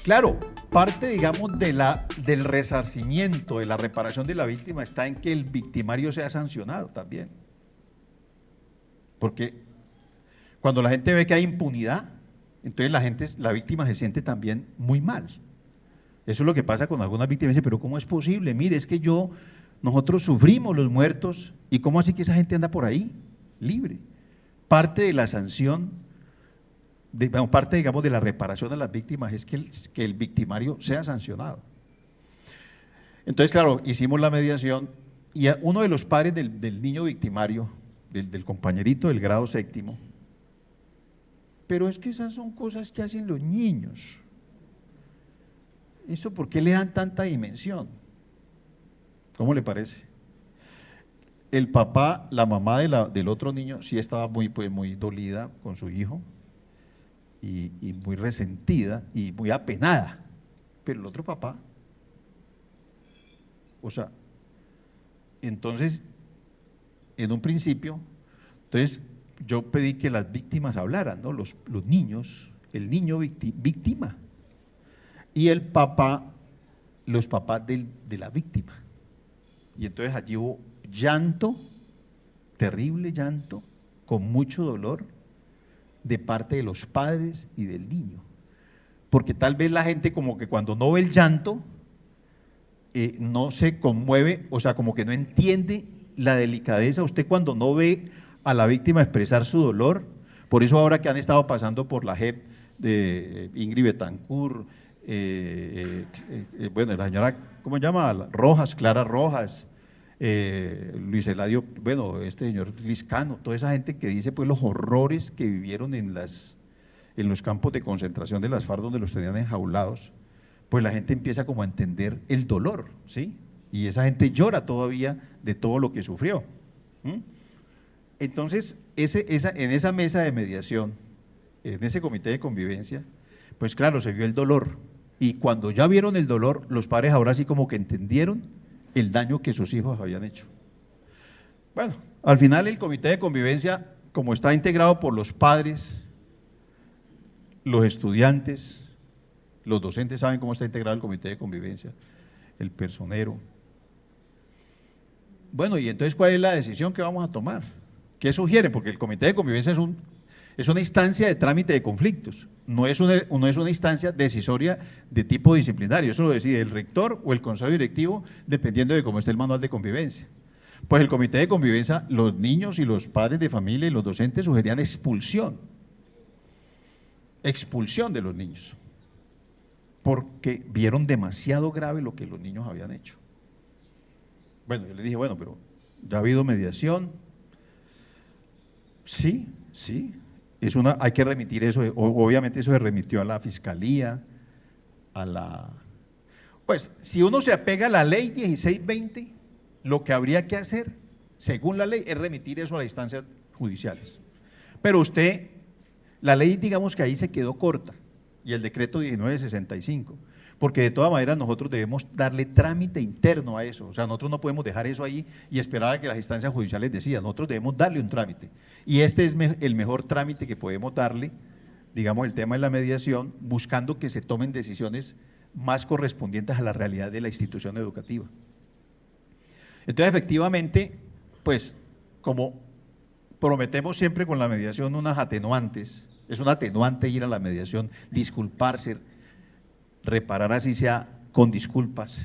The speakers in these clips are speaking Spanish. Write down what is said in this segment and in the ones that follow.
Claro, parte, digamos, del resarcimiento, de la reparación de la víctima está en que el victimario sea sancionado también. Porque cuando la gente ve que hay impunidad, entonces la víctima se siente también muy mal. Eso es lo que pasa con algunas víctimas. Dicen, pero ¿cómo es posible? Mire, es que nosotros sufrimos los muertos, ¿y cómo así que esa gente anda por ahí, libre? Parte de la sanción, parte, digamos, de la reparación a las víctimas es que el victimario sea sancionado. Entonces, claro, hicimos la mediación y uno de los padres del niño victimario, del compañerito del grado séptimo, pero es que esas son cosas que hacen los niños. ¿Eso por qué le dan tanta dimensión? ¿Cómo le parece? El papá, la mamá del otro niño sí estaba muy dolida con su hijo y muy resentida y muy apenada, pero el otro papá, o sea, entonces, en un principio, entonces yo pedí que las víctimas hablaran, ¿no? Los niños, el niño víctima, y el papá, los papás de la víctima. Y entonces allí hubo llanto, terrible llanto, con mucho dolor, de parte de los padres y del niño. Porque tal vez la gente como que cuando no ve el llanto, no se conmueve, o sea, como que no entiende la delicadeza. Usted cuando no ve a la víctima expresar su dolor, por eso ahora que han estado pasando por la JEP de Ingrid Betancourt, bueno, la señora, ¿cómo se llama? Rojas, Clara Rojas, Luis Eladio, bueno, este señor Liscano, toda esa gente que dice pues los horrores que vivieron en los campos de concentración de las FARC donde los tenían enjaulados, pues la gente empieza como a entender el dolor, ¿sí? Y esa gente llora todavía de todo lo que sufrió. Entonces, en esa mesa de mediación, en ese comité de convivencia, pues claro, se vio el dolor. Y cuando ya vieron el dolor, los padres ahora sí como que entendieron el daño que sus hijos habían hecho. Bueno, al final el comité de convivencia, como está integrado por los padres, los estudiantes, los docentes saben cómo está integrado el comité de convivencia, el personero. Bueno, y entonces, ¿cuál es la decisión que vamos a tomar? ¿Qué sugieren? Porque el comité de convivencia es una instancia de trámite de conflictos, no es una instancia decisoria de tipo disciplinario, eso lo decide el rector o el consejo directivo, dependiendo de cómo esté el manual de convivencia. Pues el comité de convivencia, los niños y los padres de familia y los docentes sugerían expulsión de los niños, porque vieron demasiado grave lo que los niños habían hecho. Bueno, yo le dije, bueno, pero ya ha habido mediación. Sí, hay que remitir eso, obviamente eso se remitió a la fiscalía, pues si uno se apega a la ley 1620, lo que habría que hacer, según la ley, es remitir eso a las instancias judiciales. Pero la ley digamos que ahí se quedó corta, y el decreto 1965, porque de todas maneras nosotros debemos darle trámite interno a eso, o sea, nosotros no podemos dejar eso ahí y esperar a que las instancias judiciales decidan, nosotros debemos darle un trámite, y este es el mejor trámite que podemos darle, digamos, el tema de la mediación, buscando que se tomen decisiones más correspondientes a la realidad de la institución educativa. Entonces, efectivamente, pues, como prometemos siempre con la mediación unas atenuantes, es un atenuante ir a la mediación, disculparse, reparar así sea con disculpas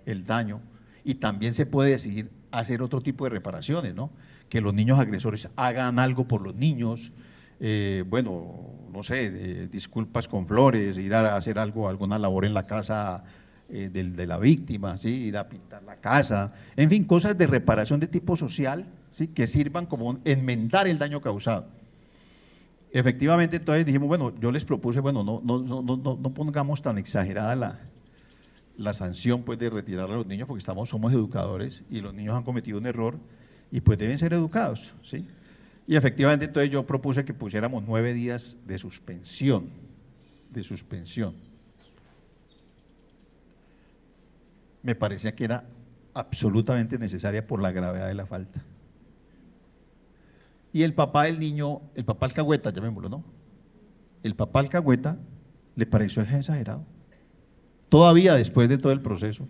el daño, y también se puede decidir hacer otro tipo de reparaciones, ¿no? Que los niños agresores hagan algo por los niños, bueno, no sé, disculpas con flores, ir a hacer algo, alguna labor en la casa de la víctima, ¿sí? Ir a pintar la casa, en fin, cosas de reparación de tipo social, ¿sí? Que sirvan como enmendar el daño causado. Efectivamente, entonces dijimos, bueno, yo les propuse, bueno, no pongamos tan exagerada la sanción pues de retirar a los niños, porque somos educadores y los niños han cometido un error y pues deben ser educados, ¿sí? Y efectivamente entonces yo propuse que pusiéramos 9 días de suspensión, Me parecía que era absolutamente necesaria por la gravedad de la falta. Y el papá del niño, el papá alcahueta, llamémoslo, ¿no? El papá alcahueta le pareció exagerado. todavía después de todo el proceso,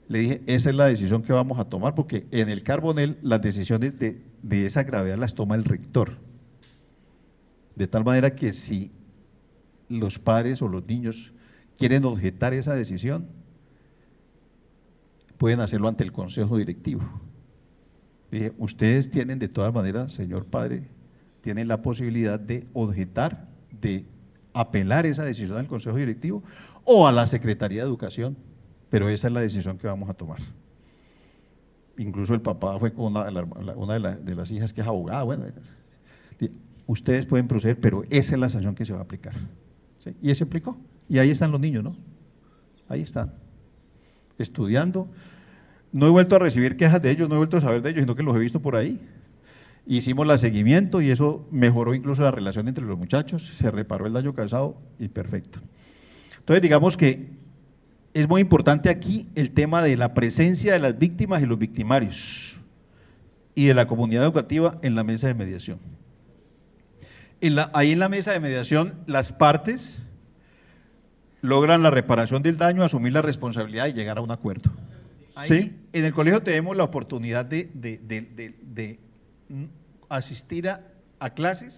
le dije, esa es la decisión que vamos a tomar, porque en el Carbonel las decisiones de esa gravedad las toma el rector. De tal manera que si los padres o los niños quieren objetar esa decisión, pueden hacerlo ante el consejo directivo. Dije, ustedes tienen de todas maneras, señor padre, tienen la posibilidad de objetar, de apelar esa decisión al consejo directivo o a la Secretaría de Educación, pero esa es la decisión que vamos a tomar. Incluso el papá fue con una de las hijas que es abogada, bueno, ustedes pueden proceder, pero esa es la sanción que se va a aplicar. ¿Sí? Y se aplicó, y ahí están los niños, ¿no? Ahí están, estudiando. No he vuelto a recibir quejas de ellos, no he vuelto a saber de ellos, sino que los he visto por ahí. Hicimos el seguimiento y eso mejoró incluso la relación entre los muchachos, se reparó el daño causado y perfecto. Entonces digamos que es muy importante aquí el tema de la presencia de las víctimas y los victimarios y de la comunidad educativa en la mesa de mediación. Ahí en la mesa de mediación las partes logran la reparación del daño, asumir la responsabilidad y llegar a un acuerdo. ¿Sí? En el colegio tenemos la oportunidad de asistir a clases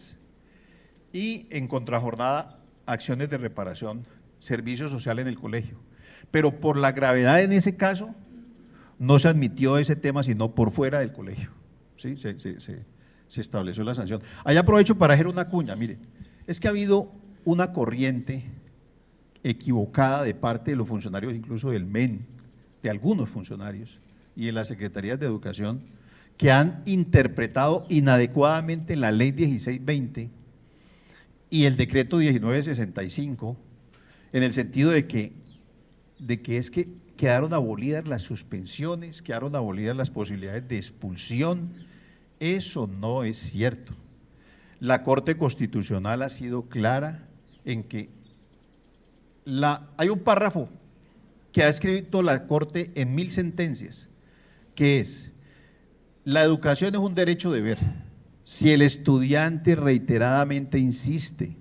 y en contrajornada acciones de reparación, servicio social en el colegio. Pero por la gravedad en ese caso, no se admitió ese tema sino por fuera del colegio. ¿Sí? Se estableció la sanción. Ahí aprovecho para hacer una cuña, mire, es que ha habido una corriente equivocada de parte de los funcionarios, incluso del MEN, de algunos funcionarios y de las secretarías de educación, que han interpretado inadecuadamente la ley 1620 y el decreto 1965, en el sentido de que es que quedaron abolidas las suspensiones, quedaron abolidas las posibilidades de expulsión. Eso no es cierto. La Corte Constitucional ha sido clara en que hay un párrafo que ha escrito la Corte en 1000 sentencias, que es: la educación es un derecho deber. Si el estudiante reiteradamente insiste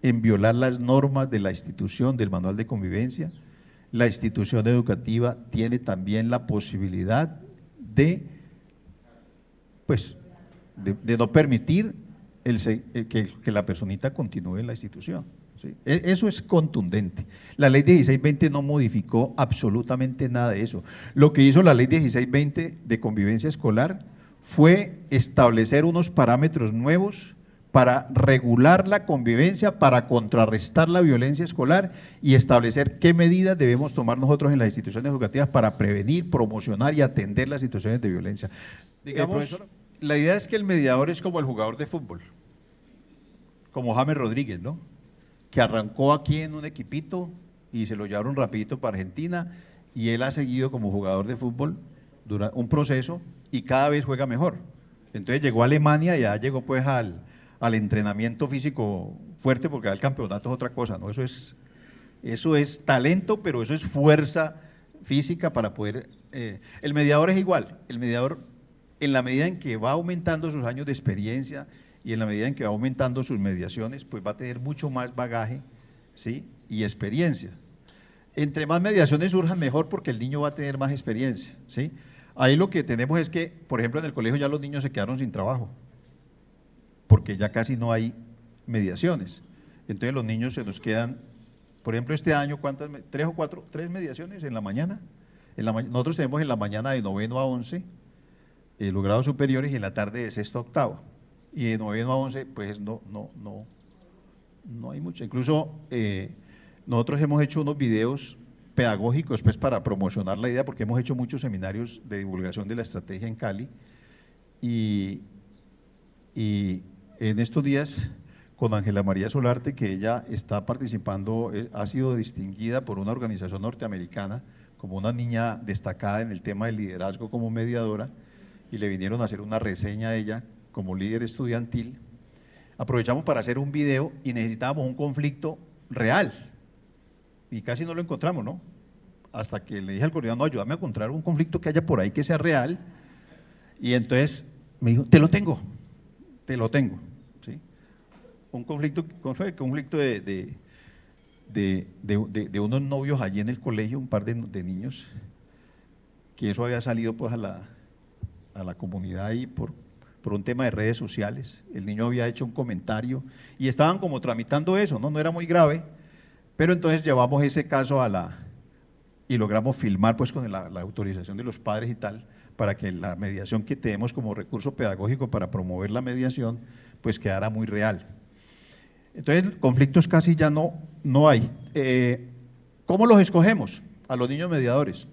en violar las normas de la institución, del manual de convivencia, la institución educativa tiene también la posibilidad de no permitir que la personita continúe en la institución. ¿Sí? Eso es contundente. La ley 1620 no modificó absolutamente nada de eso. Lo que hizo la ley 1620 de convivencia escolar fue establecer unos parámetros nuevos para regular la convivencia, para contrarrestar la violencia escolar y establecer qué medidas debemos tomar nosotros en las instituciones educativas para prevenir, promocionar y atender las situaciones de violencia. Digamos, la idea es que el mediador es como el jugador de fútbol, como James Rodríguez, ¿no? Que arrancó aquí en un equipito y se lo llevaron rapidito para Argentina y él ha seguido como jugador de fútbol durante un proceso y cada vez juega mejor. Entonces llegó a Alemania y ya llegó pues al entrenamiento físico fuerte, porque el campeonato es otra cosa, ¿no? Eso es talento, pero eso es fuerza física para poder… el mediador es igual, el mediador en la medida en que va aumentando sus años de experiencia y en la medida en que va aumentando sus mediaciones, pues va a tener mucho más bagaje, ¿sí? Y experiencia. Entre más mediaciones surjan, mejor, porque el niño va a tener más experiencia, ¿sí? Ahí lo que tenemos es que, por ejemplo, en el colegio ya los niños se quedaron sin trabajo, porque ya casi no hay mediaciones. Entonces los niños se nos quedan, por ejemplo, este año, ¿cuántas? 3 o 4, 3 mediaciones en la mañana. Nosotros tenemos en la mañana de 9º a 11, los grados superiores, y en la tarde de 6º a 8º. Y de 9º a 11, pues no hay mucho. Incluso nosotros hemos hecho unos videos pedagógicos pues para promocionar la idea, porque hemos hecho muchos seminarios de divulgación de la estrategia en Cali, y en estos días con Ángela María Solarte, que ella está participando, ha sido distinguida por una organización norteamericana como una niña destacada en el tema del liderazgo como mediadora, y le vinieron a hacer una reseña a ella como líder estudiantil. Aprovechamos para hacer un video y necesitábamos un conflicto real, y casi no lo encontramos, ¿no? Hasta que le dije al coordinador, no, ayúdame a encontrar un conflicto que haya por ahí que sea real, y entonces me dijo, te lo tengo, ¿sí? Un conflicto de de unos novios allí en el colegio, un par de niños, que eso había salido pues a la comunidad ahí por un tema de redes sociales. El niño había hecho un comentario y estaban como tramitando eso, no era muy grave, pero entonces llevamos ese caso y logramos filmar pues con la autorización de los padres y tal, para que la mediación que tenemos como recurso pedagógico para promover la mediación, pues quedara muy real. Entonces, conflictos casi ya no hay. ¿Cómo los escogemos a los niños mediadores?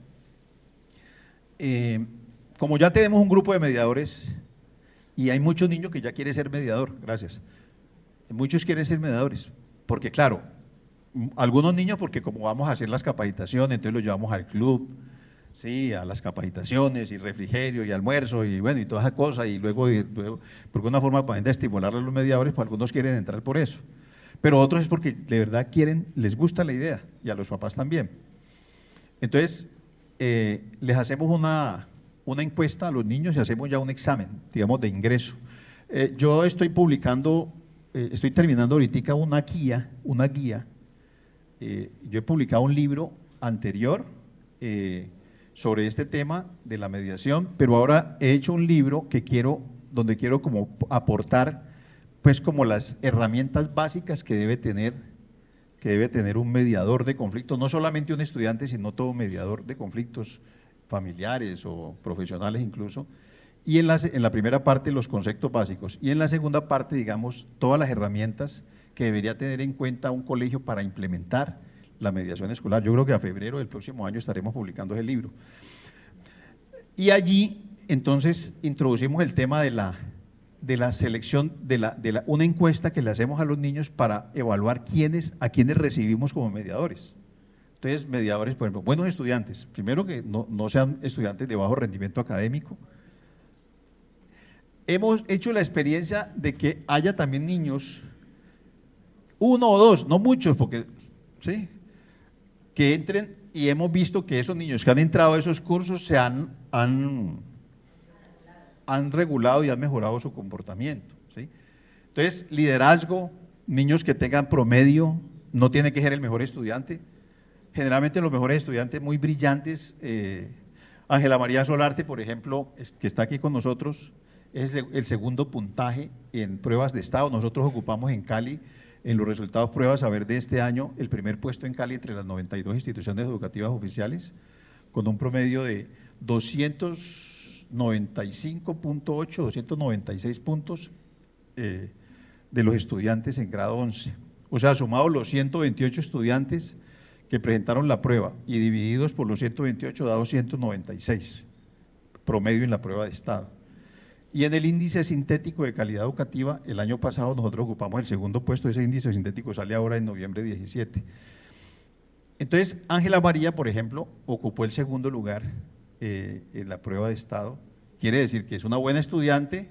Como ya tenemos un grupo de mediadores, y hay muchos niños que ya quieren ser mediador, gracias. Muchos quieren ser mediadores, porque claro, algunos niños porque como vamos a hacer las capacitaciones, entonces los llevamos al club, sí, a las capacitaciones y refrigerio y almuerzo y bueno, y todas esas cosas, y luego porque una forma para estimular a los mediadores, pues algunos quieren entrar por eso, pero otros es porque de verdad quieren, les gusta la idea, y a los papás también. Entonces, les hacemos una encuesta a los niños y hacemos ya un examen, digamos, de ingreso. Yo estoy publicando, estoy terminando ahorita una guía, yo he publicado un libro anterior sobre este tema de la mediación, pero ahora he hecho un libro donde quiero como aportar pues como las herramientas básicas que debe tener un mediador de conflictos, no solamente un estudiante, sino todo mediador de conflictos familiares o profesionales incluso, y en la primera parte los conceptos básicos, y en la segunda parte, digamos, todas las herramientas que debería tener en cuenta un colegio para implementar la mediación escolar. Yo creo que a febrero del próximo año estaremos publicando ese libro. Y allí, entonces, introducimos el tema de la selección, una encuesta que le hacemos a los niños para evaluar a quiénes recibimos como mediadores. Entonces, mediadores, por ejemplo, buenos estudiantes, primero que no sean estudiantes de bajo rendimiento académico. Hemos hecho la experiencia de que haya también niños, uno o dos, no muchos, porque, ¿sí?, que entren, y hemos visto que esos niños que han entrado a esos cursos se han regulado y han mejorado su comportamiento, ¿sí? Entonces, liderazgo, niños que tengan promedio, no tiene que ser el mejor estudiante. Generalmente los mejores estudiantes muy brillantes, Ángela María Solarte, por ejemplo, que está aquí con nosotros, es el segundo puntaje en pruebas de estado. Nosotros ocupamos en Cali, en los resultados pruebas a ver de este año, el primer puesto en Cali entre las 92 instituciones educativas oficiales, con un promedio de 295.8, 296 puntos de los estudiantes en grado 11. O sea, sumados los 128 estudiantes que presentaron la prueba y divididos por los 128 da 296 promedio en la prueba de estado. Y en el índice sintético de calidad educativa, el año pasado nosotros ocupamos el segundo puesto. Ese índice sintético sale ahora en noviembre 17. Entonces, Ángela María, por ejemplo, ocupó el segundo lugar en la prueba de estado. Quiere decir que es una buena estudiante,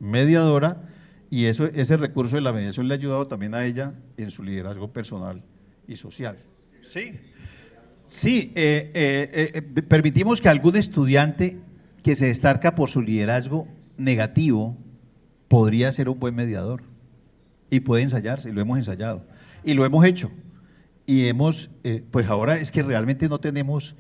mediadora, y ese recurso de la mediación le ha ayudado también a ella en su liderazgo personal y social. Sí, permitimos que algún estudiante que se destaca por su liderazgo negativo podría ser un buen mediador y puede ensayarse, y lo hemos ensayado y lo hemos hecho y pues ahora es que realmente no tenemos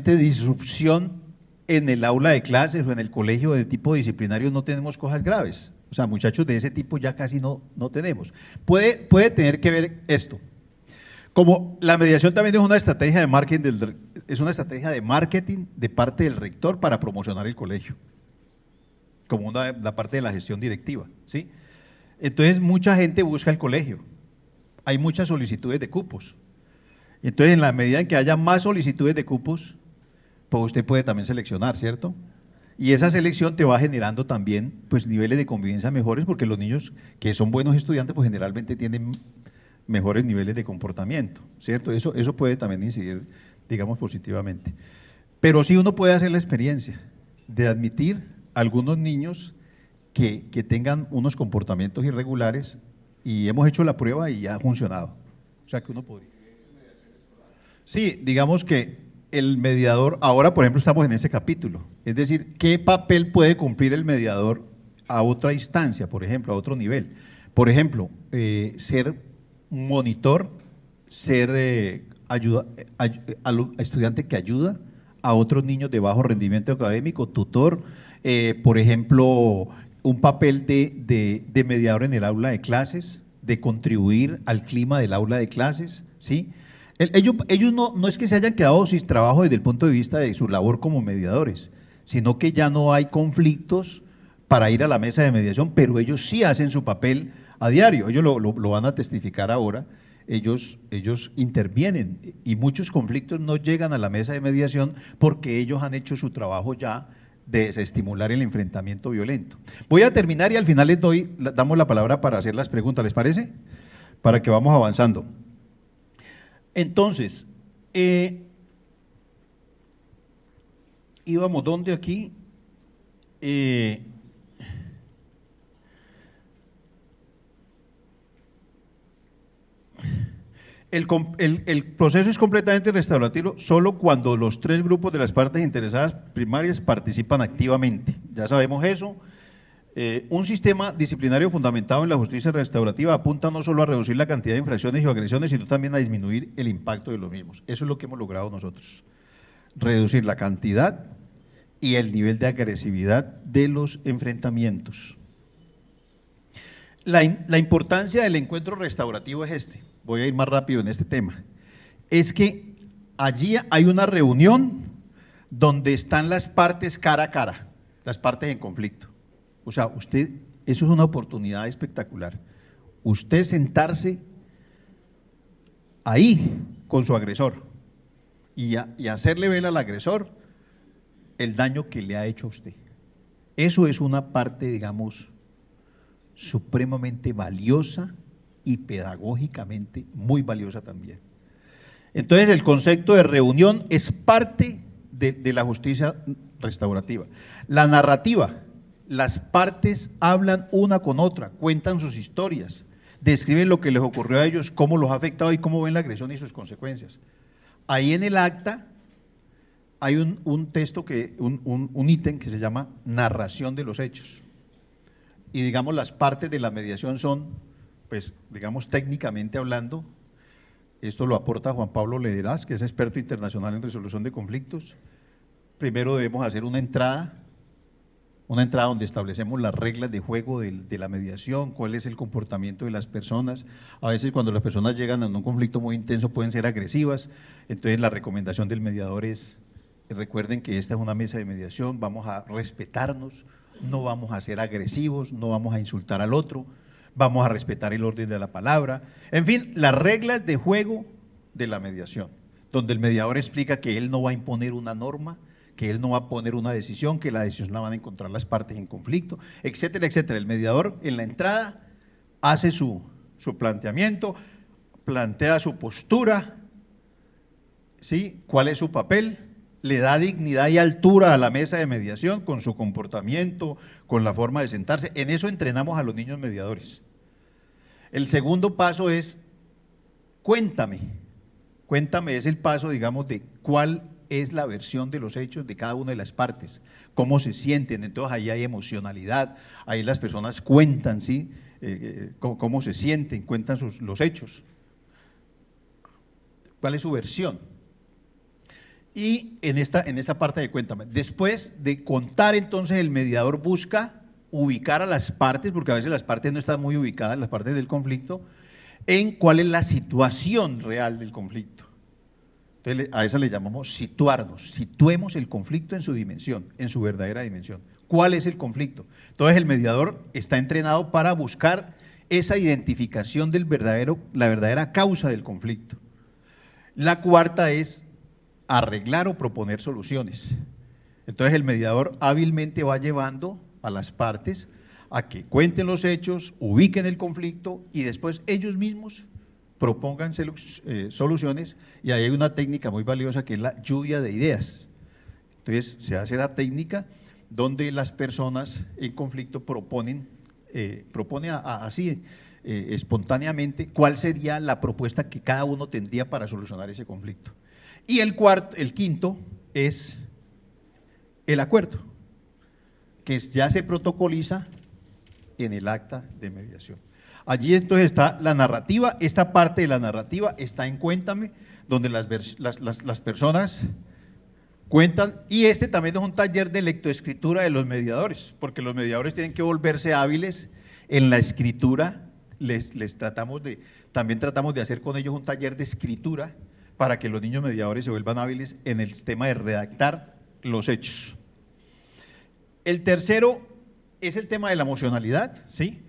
disrupción en el aula de clases o en el colegio de tipo disciplinario, no tenemos cosas graves, o sea, muchachos de ese tipo ya casi no tenemos. Puede tener que ver esto. Como la mediación también es una estrategia de marketing, de parte del rector para promocionar el colegio, como la parte de la gestión directiva, ¿sí? Entonces mucha gente busca el colegio, hay muchas solicitudes de cupos. Entonces en la medida en que haya más solicitudes de cupos, pues usted puede también seleccionar, ¿cierto? Y esa selección te va generando también pues niveles de convivencia mejores, porque los niños que son buenos estudiantes pues generalmente tienen mejores niveles de comportamiento, ¿cierto? Eso puede también incidir, digamos, positivamente. Pero sí uno puede hacer la experiencia de admitir algunos niños que tengan unos comportamientos irregulares, y hemos hecho la prueba y ya ha funcionado. O sea que uno podría. Sí, digamos que el mediador, ahora por ejemplo estamos en ese capítulo, es decir, ¿qué papel puede cumplir el mediador a otra instancia, por ejemplo, a otro nivel? Por ejemplo, ser monitor, ser estudiante que ayuda a otros niños de bajo rendimiento académico, tutor, por ejemplo, un papel de mediador en el aula de clases, de contribuir al clima del aula de clases, ¿sí? Ellos no es que se hayan quedado sin trabajo desde el punto de vista de su labor como mediadores, sino que ya no hay conflictos para ir a la mesa de mediación, pero ellos sí hacen su papel a diario, ellos lo van a testificar ahora, ellos intervienen y muchos conflictos no llegan a la mesa de mediación porque ellos han hecho su trabajo ya de desestimular el enfrentamiento violento. Voy a terminar y al final damos la palabra para hacer las preguntas, ¿les parece? Para que vamos avanzando. Entonces, íbamos ¿dónde aquí? El proceso es completamente restaurativo solo cuando los tres grupos de las partes interesadas primarias participan activamente. Ya sabemos eso. Un sistema disciplinario fundamentado en la justicia restaurativa apunta no solo a reducir la cantidad de infracciones y agresiones, sino también a disminuir el impacto de los mismos. Eso es lo que hemos logrado nosotros. Reducir la cantidad y el nivel de agresividad de los enfrentamientos. La importancia del encuentro restaurativo es este. Voy a ir más rápido en este tema. Es que allí hay una reunión donde están las partes cara a cara, las partes en conflicto. O sea, eso es una oportunidad espectacular. Usted sentarse ahí con su agresor y hacerle ver al agresor el daño que le ha hecho a usted. Eso es una parte, digamos, supremamente valiosa y pedagógicamente muy valiosa también. Entonces, el concepto de reunión es parte de la justicia restaurativa. La narrativa, las partes hablan una con otra, cuentan sus historias, describen lo que les ocurrió a ellos, cómo los ha afectado y cómo ven la agresión y sus consecuencias. Ahí en el acta hay un texto, un ítem que se llama narración de los hechos. Y digamos, las partes de la mediación son, pues, digamos, técnicamente hablando, esto lo aporta Juan Pablo Lederaz, que es experto internacional en resolución de conflictos. Primero debemos hacer una entrada donde establecemos las reglas de juego de la mediación, cuál es el comportamiento de las personas. A veces cuando las personas llegan a un conflicto muy intenso pueden ser agresivas, entonces la recomendación del mediador es, recuerden que esta es una mesa de mediación, vamos a respetarnos, no vamos a ser agresivos, no vamos a insultar al otro, vamos a respetar el orden de la palabra, en fin, las reglas de juego de la mediación, donde el mediador explica que él no va a imponer una norma, que él no va a poner una decisión, que la decisión la van a encontrar las partes en conflicto, etcétera, etcétera. El mediador en la entrada hace su planteamiento, plantea su postura, ¿sí? ¿Cuál es su papel? Le da dignidad y altura a la mesa de mediación con su comportamiento, con la forma de sentarse. En eso entrenamos a los niños mediadores. El segundo paso es, cuéntame. Cuéntame es el paso, digamos, de cuál es la versión de los hechos de cada una de las partes, cómo se sienten. Entonces ahí hay emocionalidad, ahí las personas cuentan, ¿sí? Cómo se sienten, cuentan los hechos. ¿Cuál es su versión? Y en esta parte de cuéntame, después de contar, entonces el mediador busca ubicar a las partes, porque a veces las partes no están muy ubicadas, las partes del conflicto, en cuál es la situación real del conflicto. Entonces a eso le llamamos situarnos, situemos el conflicto en su dimensión, en su verdadera dimensión. ¿Cuál es el conflicto? Entonces el mediador está entrenado para buscar esa identificación la verdadera causa del conflicto. La cuarta es arreglar o proponer soluciones. Entonces el mediador hábilmente va llevando a las partes a que cuenten los hechos, ubiquen el conflicto y después ellos mismos propongan soluciones, y ahí hay una técnica muy valiosa que es la lluvia de ideas. Entonces se hace la técnica donde las personas en conflicto proponen así espontáneamente cuál sería la propuesta que cada uno tendría para solucionar ese conflicto. Y el quinto es el acuerdo, que ya se protocoliza en el acta de mediación. Allí entonces está la narrativa, esta parte de la narrativa está en Cuéntame, donde las personas cuentan, y este también es un taller de lectoescritura de los mediadores, porque los mediadores tienen que volverse hábiles en la escritura, también tratamos de hacer con ellos un taller de escritura para que los niños mediadores se vuelvan hábiles en el tema de redactar los hechos. El tercero es el tema de la emocionalidad, ¿sí?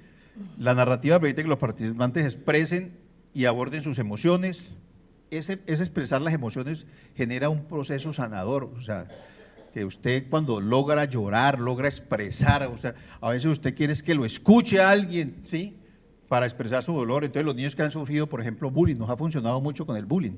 La narrativa permite que los participantes expresen y aborden sus emociones. Ese expresar las emociones genera un proceso sanador, o sea, que usted cuando logra llorar, logra expresar, o sea, a veces usted quiere es que lo escuche a alguien, ¿sí? Para expresar su dolor. Entonces los niños que han sufrido, por ejemplo, bullying, nos ha funcionado mucho con el bullying.